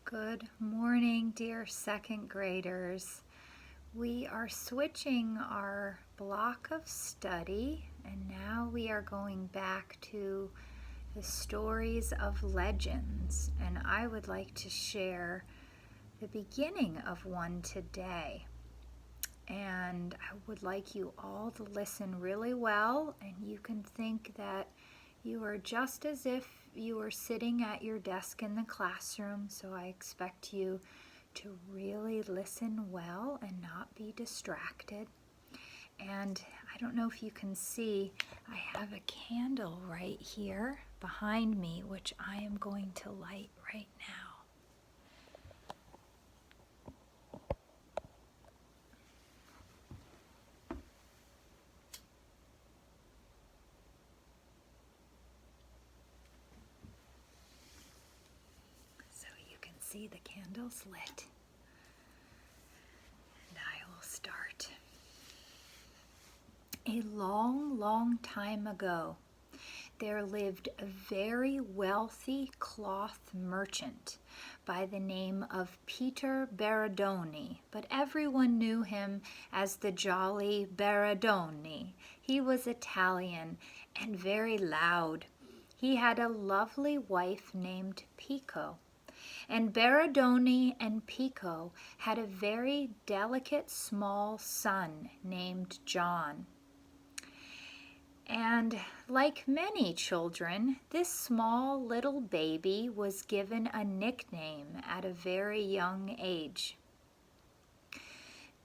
Good morning, dear second graders. We are switching our block of study, and now we are going back to the stories of legends. And I would like to share the beginning of one today. And I would like you all to listen really well, and you can think that you are just as if you were sitting at your desk in the classroom, so I expect you to really listen well and not be distracted. And I don't know if you can see, I have a candle right here behind me, which I am going to light right now. So you can see the candle's lit. And I will start. A long, long time ago, there lived a very wealthy cloth merchant by the name of Peter Berardoni, but everyone knew him as the Jolly Berardoni. He was Italian and very loud. He had a lovely wife named Pico. And Berardoni and Pico had a very delicate small son named John. And like many children, this small little baby was given a nickname at a very young age.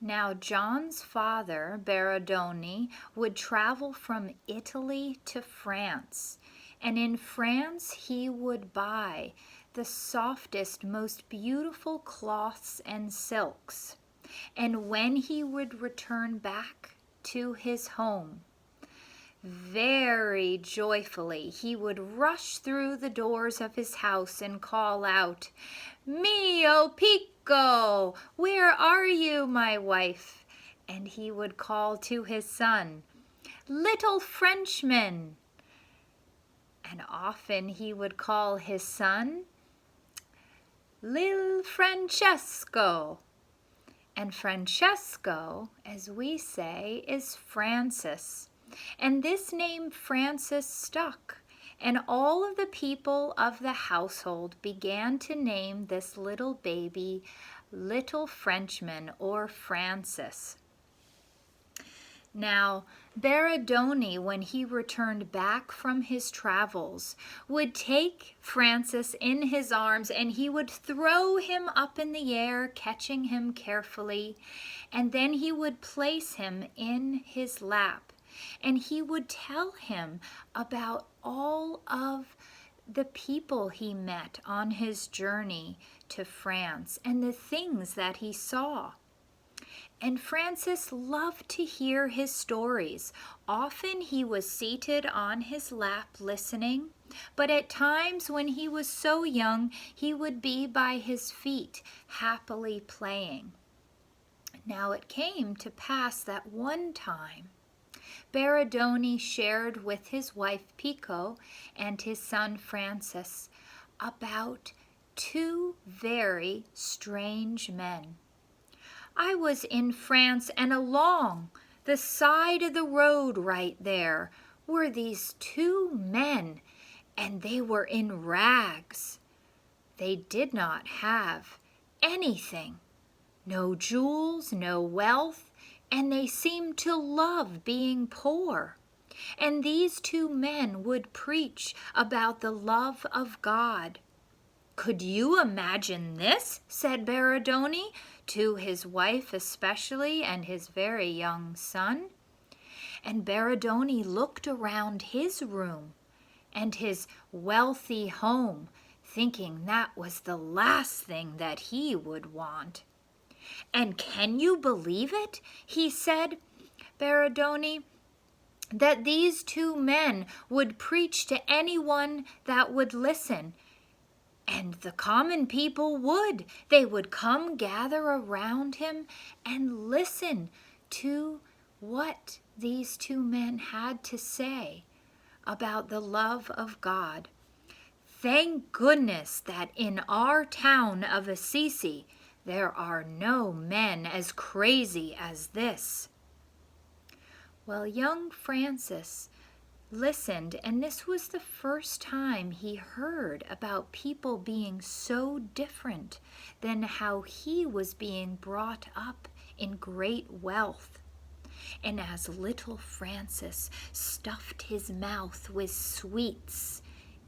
Now, John's father, Berardoni, would travel from Italy to France, and in France he would buy the softest, most beautiful cloths and silks. And when he would return back to his home, very joyfully, he would rush through the doors of his house and call out, "Mio Pico, where are you, my wife?" And he would call to his son, "Little Frenchman." And often he would call his son, "Lil Francesco." And Francesco, as we say, is Francis. And this name Francis stuck, and all of the people of the household began to name this little baby Little Frenchman or Francis. Now, Berardoni, when he returned back from his travels, would take Francis in his arms and he would throw him up in the air, catching him carefully, and then he would place him in his lap. And he would tell him about all of the people he met on his journey to France and the things that he saw. And Francis loved to hear his stories. Often he was seated on his lap listening, but at times when he was so young, he would be by his feet, happily playing. Now it came to pass that one time, Berardoni shared with his wife Pico and his son Francis about two very strange men. "I was in France, and along the side of the road right there were these two men, and they were in rags. They did not have anything, no jewels, no wealth, and they seemed to love being poor. And these two men would preach about the love of God." "Could you imagine this?" said Berardoni, to his wife especially and his very young son. And Berardoni looked around his room and his wealthy home, thinking that was the last thing that he would want. "And can you believe it?" he said, Berardoni, "that these two men would preach to anyone that would listen. And the common people would. They would come gather around him and listen to what these two men had to say about the love of God. Thank goodness that in our town of Assisi there are no men as crazy as this." Well, young Francis listened, and this was the first time he heard about people being so different than how he was being brought up in great wealth. And as little Francis stuffed his mouth with sweets,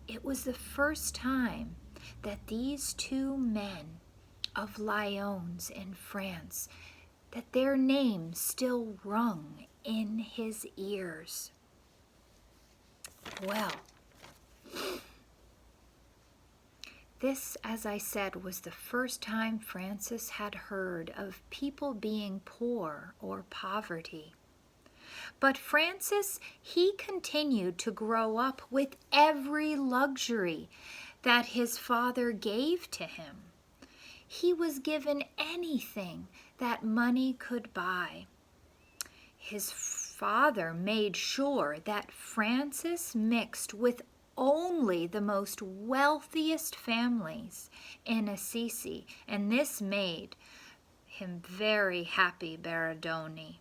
it was the first time that these two men of Lyons in France, that their names still rung in his ears. Well, this, as I said, was the first time Francis had heard of people being poor or poverty. But Francis, he continued to grow up with every luxury that his father gave to him. He was given anything that money could buy. His father made sure that Francis mixed with only the most wealthiest families in Assisi, and this made him very happy, Bernardone.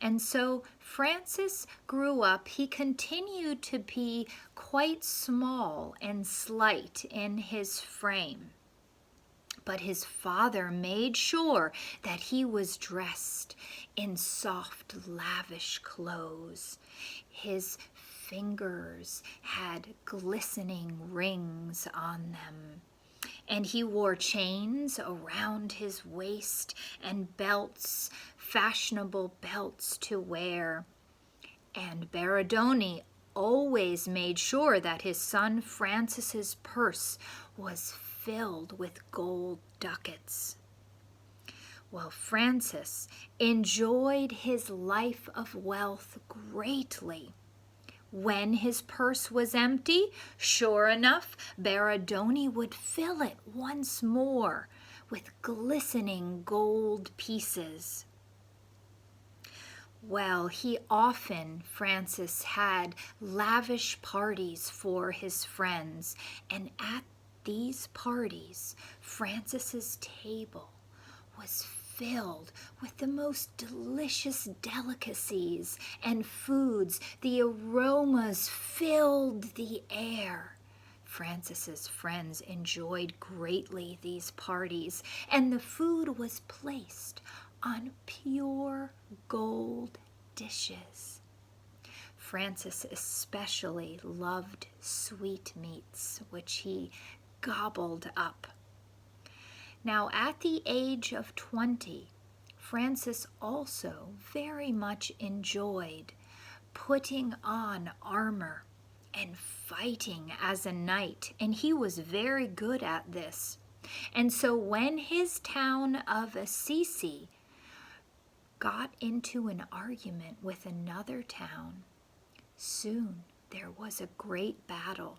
And so Francis grew up. He continued to be quite small and slight in his frame. But his father made sure that he was dressed in soft, lavish clothes. His fingers had glistening rings on them, and he wore chains around his waist and belts, fashionable belts to wear. And Bernardone always made sure that his son Francis's purse was filled with gold ducats. Well, Francis enjoyed his life of wealth greatly. When his purse was empty, sure enough, Bernardone would fill it once more with glistening gold pieces. Well, Francis had lavish parties for his friends, and at these parties, Francis's table was filled with the most delicious delicacies and foods. The aromas filled the air. Francis's friends enjoyed greatly these parties, and the food was placed on pure gold dishes. Francis especially loved sweetmeats, which he gobbled up. Now, at the age of 20, Francis also very much enjoyed putting on armor and fighting as a knight, and he was very good at this. And so when his town of Assisi got into an argument with another town, soon there was a great battle.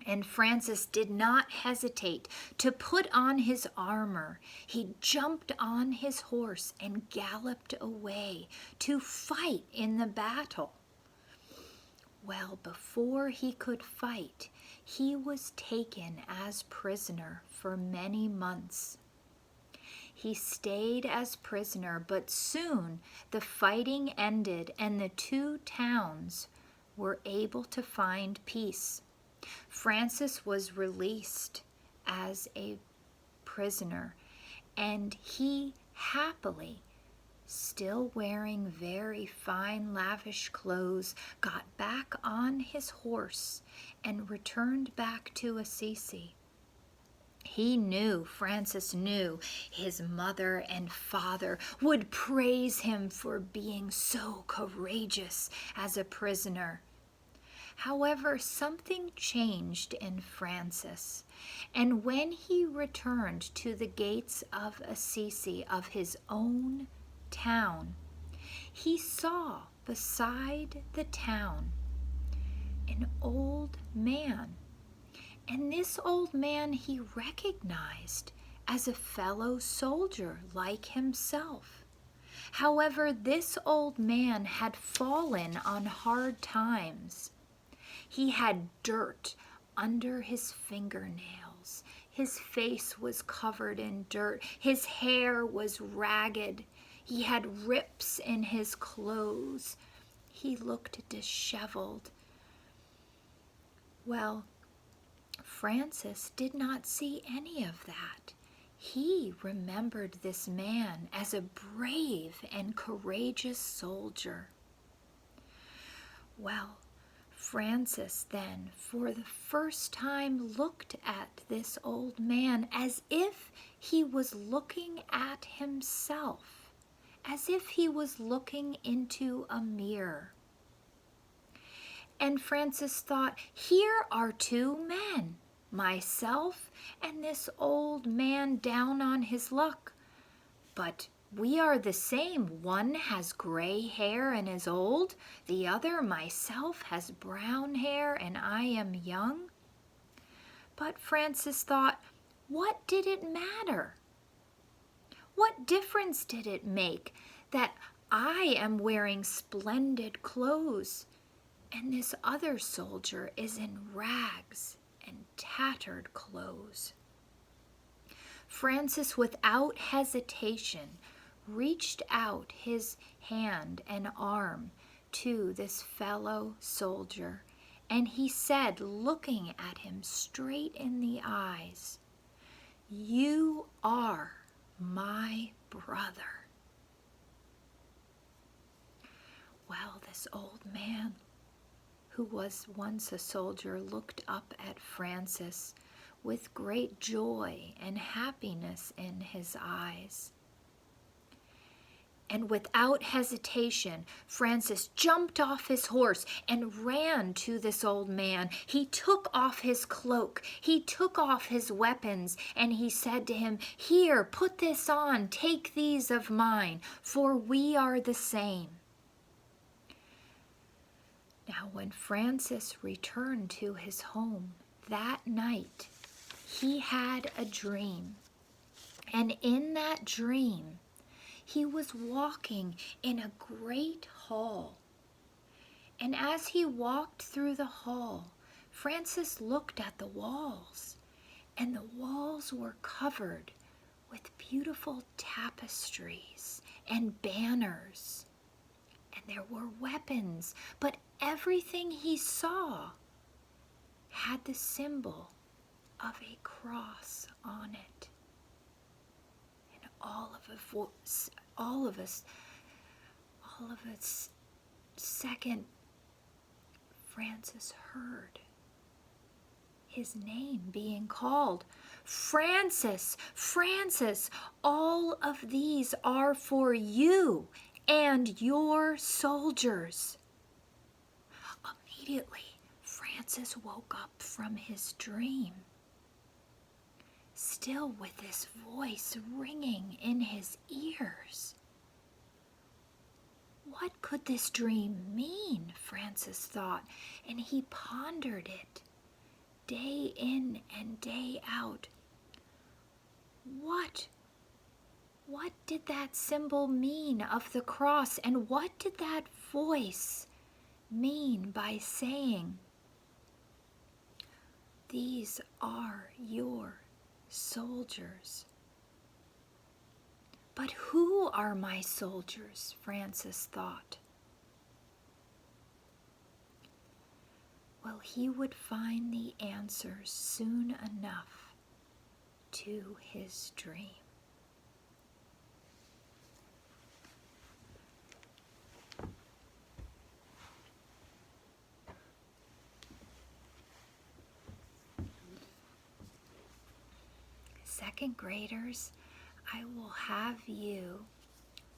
And Francis did not hesitate to put on his armor. He jumped on his horse and galloped away to fight in the battle. Well, before he could fight, he was taken as prisoner for many months. He stayed as prisoner, but soon the fighting ended and the two towns were able to find peace. Francis was released as a prisoner, and he happily, still wearing very fine, lavish clothes, got back on his horse and returned back to Assisi. Francis knew his mother and father would praise him for being so courageous as a prisoner. However, something changed in Francis, and when he returned to the gates of Assisi, of his own town, he saw beside the town an old man. And this old man he recognized as a fellow soldier like himself. However, this old man had fallen on hard times. He had dirt under his fingernails. His face was covered in dirt. His hair was ragged. He had rips in his clothes. He looked disheveled. Well, Francis did not see any of that. He remembered this man as a brave and courageous soldier. Well, Francis then, for the first time, looked at this old man as if he was looking at himself, as if he was looking into a mirror. And Francis thought, here are two men, myself and this old man down on his luck. But we are the same. One has gray hair and is old. The other, myself, has brown hair and I am young. But Francis thought, what did it matter? What difference did it make that I am wearing splendid clothes and this other soldier is in rags and tattered clothes? Francis, without hesitation, reached out his hand and arm to this fellow soldier, and he said, looking at him straight in the eyes, "You are my brother." Well, this old man, who was once a soldier, looked up at Francis with great joy and happiness in his eyes. And without hesitation, Francis jumped off his horse and ran to this old man. He took off his cloak, he took off his weapons, and he said to him, "Here, put this on, take these of mine, for we are the same." Now, when Francis returned to his home that night, he had a dream. And in that dream, he was walking in a great hall. And as he walked through the hall, Francis looked at the walls, and the walls were covered with beautiful tapestries and banners. And there were weapons, but everything he saw had the symbol of a cross on it. And all of a second, Francis heard his name being called. "Francis, Francis, all of these are for you and your soldiers." Immediately, Francis woke up from his dream, still with this voice ringing in his ears. What could this dream mean? Francis thought, and he pondered it day in and day out. What did that symbol mean of the cross, and what did that voice mean by saying, "These are your soldiers"? But who are my soldiers? Francis thought. Well, he would find the answers soon enough to his dream. Second graders, I will have you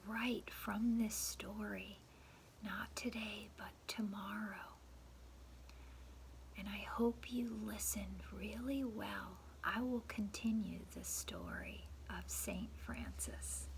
write from this story, not today, but tomorrow. And I hope you listened really well. I will continue the story of St. Francis.